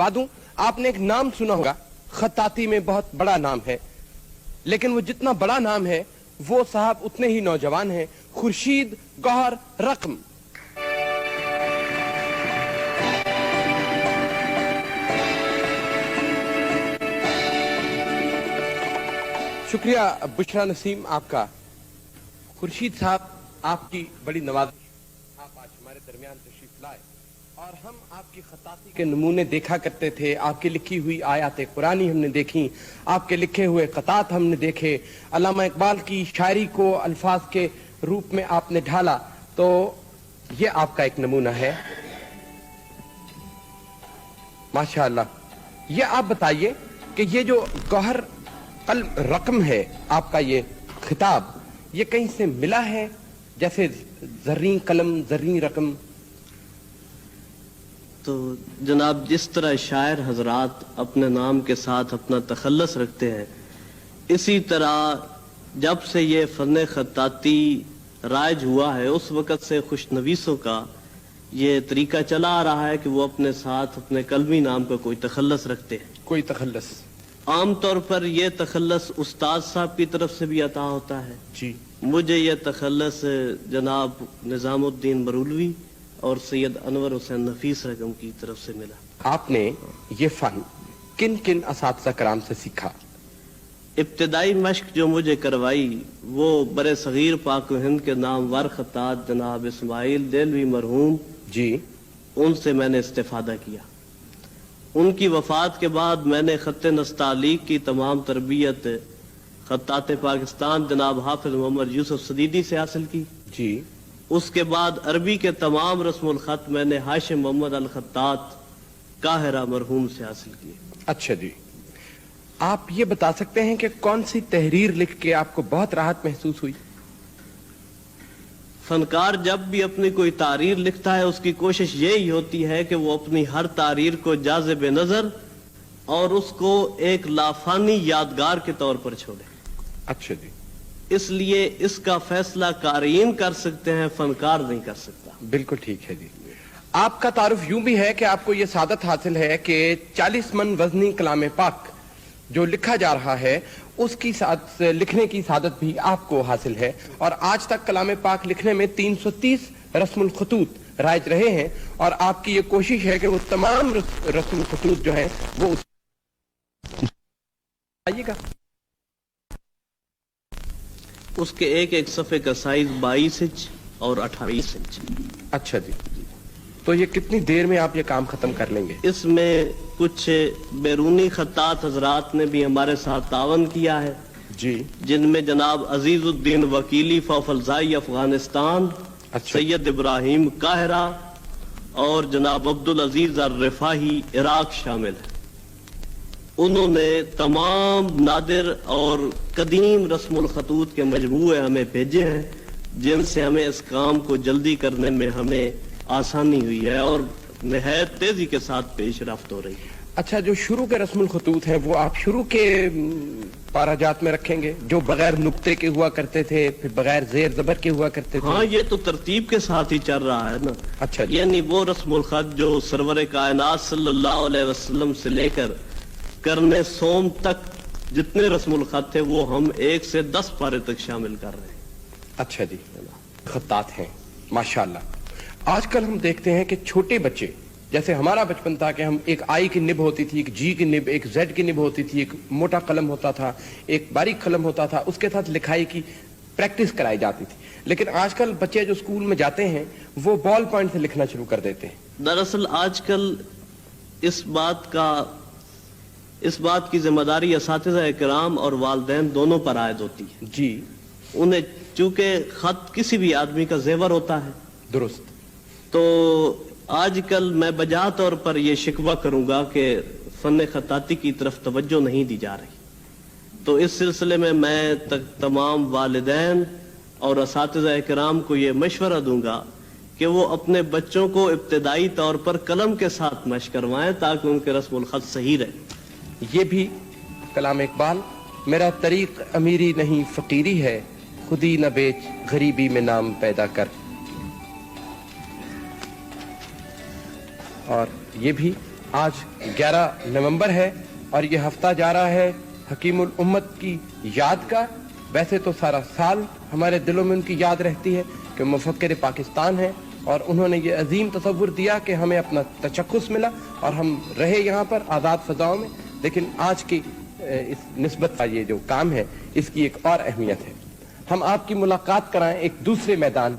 बता दूं, आपने एक नाम सुना होगा, खत्ताती में बहुत बड़ा नाम है, लेकिन वो जितना बड़ा नाम है वो साहब उतने ही नौजवान हैं, खुर्शीद गौहर रकम। शुक्रिया बुशरा नसीम आपका। खुर्शीद साहब, आपकी बड़ी नवाज़िश, आप आज हमारे दरमियान तशरीफ लाए और हम आपकी खत्ताती के नमूने देखा करते थे। आपकी लिखी हुई आयात कुरानी हमने देखी, आपके लिखे हुए खतात हमने देखे, अल्लामा इकबाल की शायरी को अल्फाज के रूप में आपने ढाला, तो ये आपका एक नमूना है माशाअल्लाह। ये आप बताइए कि ये जो गौहर रकम है आपका, ये खिताब, ये कहीं से मिला है, जैसे जर्री कलम जर्री रकम? तो जनाब, जिस तरह शायर हजरात अपने नाम के साथ अपना तखल्लुस रखते हैं, इसी तरह जब से ये फन खत्ताती राइज हुआ है उस वक़्त से खुशनवीसों का ये तरीका चला आ रहा है कि वो अपने साथ अपने कलमी नाम का कोई तखल्लुस रखते हैं। कोई तखल्लुस? आमतौर पर यह तखल्लुस उस्ताद साहब की तरफ से भी अता होता है जी। मुझे यह तखल्लुस जनाब निजामुद्दीन बरूलवी और सैयद अनवर हुसैन नफीस रकम की तरफ से मिला। आपने ये फन किन किन असातिज़ा कराम से सीखा? इब्तिदाई मश्क जो मुझे करवाई वो बरे सगीर पाक हिंद के नामवर खत्तात जनाब इस्माइल देलवी मरहूम जी, उनसे मैंने इस्तेफादा किया। उनकी वफात के बाद मैंने खत्ते नस्तालीक की तमाम तरबियत खत्तात पाकिस्तान जनाब हाफिज मोहम्मद यूसुफ सदीदी से हासिल की जी। उसके बाद अरबी के तमाम रस्मुल खत मैंने हाशिम मोहम्मद अल खत्तात काहिरा मरहूम से हासिल किए। अच्छा जी, आप ये बता सकते हैं कि कौन सी तहरीर लिख के आपको बहुत राहत महसूस हुई? फनकार जब भी अपनी कोई तारीर लिखता है उसकी कोशिश यही होती है कि वो अपनी हर तारीर को जाज़िब नजर और उसको एक लाफानी यादगार के तौर पर छोड़े। अच्छा जी, इसलिए इसका फैसला कारीन कर सकते हैं, फनकार नहीं कर सकता। बिल्कुल ठीक है जी। आपका तारुफ यूं भी है कि आपको ये सादत हासिल है कि 40 मन वजनी कलाम पाक जो लिखा जा रहा है उसकी लिखने की सादत भी आपको हासिल है, और आज तक कलाम पाक लिखने में 330 रस्मुल खतूत राइज रहे हैं, और आपकी ये कोशिश है कि वो तमाम रस्मुल खतूत जो हैं वो आइएगा। उसके एक एक सफ़े का साइज 22 इंच और 28 इंच। अच्छा जी, तो ये कितनी देर में आप ये काम खत्म कर लेंगे? इसमें कुछ बैरूनी खत्तात हजरात ने भी हमारे साथ तावन किया है जी, जिनमें जनाब अजीजुद्दीन वकीली फौफलजाई अफगानिस्तान, सैयद इब्राहिम काहिरा और जनाब अब्दुल अजीज अर रिफाही इराक शामिल है। उन्होंने तमाम नादिर और कदीम रस्मुल खतूत के मजमूए हमें भेजे हैं जिनसे हमें इस काम को जल्दी करने में हमें आसानी हुई है और निहायत तेजी के साथ पेशरफ्त हो रही है। अच्छा, जो शुरू के रस्मुल खतूत हैं वो आप शुरू के पाराजात में रखेंगे, जो बगैर नुक्ते के हुआ करते थे, फिर बगैर जेर जबर के हुआ करते थे? हाँ, ये तो तरतीब के साथ ही चल रहा है ना। अच्छा, यानी वो रस्मुल खत जो सरवर कायनात सल्लल्लाहु अलैहि वसल्लम से लेकर करने सोम तक जितने रस्मुल खत थे वो हम 1 से 10 पारे तक शामिल कर रहे हैं। अच्छा जी, खत्तात हैं माशाअल्लाह। आजकल हम देखते हैं कि छोटे बच्चे, जैसे हमारा बचपन था कि हम एक आई की निब होती थी, एक जी की निब, एक जेड की निब होती थी, एक मोटा कलम होता था, एक बारीक कलम होता था, उसके साथ लिखाई की प्रैक्टिस कराई जाती थी। लेकिन आजकल बच्चे जो स्कूल में जाते हैं वो बॉल पॉइंट से लिखना शुरू कर देते हैं। दरअसल आजकल इस बात की जिम्मेदारी असातिज़ा इकराम और वालिदैन दोनों पर आयद होती है जी। उन्हें चूंकि खत किसी भी आदमी का जेवर होता है, दुरुस्त, तो आजकल मैं बजा तौर पर यह शिकवा करूंगा कि फन खत्ताती की तरफ तवज्जो नहीं दी जा रही। तो इस सिलसिले में मैं तमाम वालिदैन और असातिज़ा इकराम को यह मशवरा दूंगा कि वो अपने बच्चों को इब्तिदाई तौर पर कलम के साथ मश्क करवाएं ताकि उनके रस्मुल खत सही रहे। ये भी कलाम इकबाल, मेरा तरीक अमीरी नहीं फकीरी है, खुदी न बेच गरीबी में नाम पैदा कर। और ये भी آج 11 نومبر ہے اور یہ ہفتہ جا رہا ہے حکیم الامت کی یاد کا. ویسے تو سارا سال ہمارے دلوں میں ان کی یاد رہتی ہے کہ مفکر پاکستان ہیں اور انہوں نے یہ عظیم تصور دیا کہ ہمیں اپنا تشخص ملا اور ہم رہے یہاں پر آزاد فضاؤں میں. لیکن آج کی اس نسبت کا یہ جو کام ہے اس کی ایک اور اہمیت ہے. ہم آپ کی ملاقات کرائیں ایک دوسرے میدان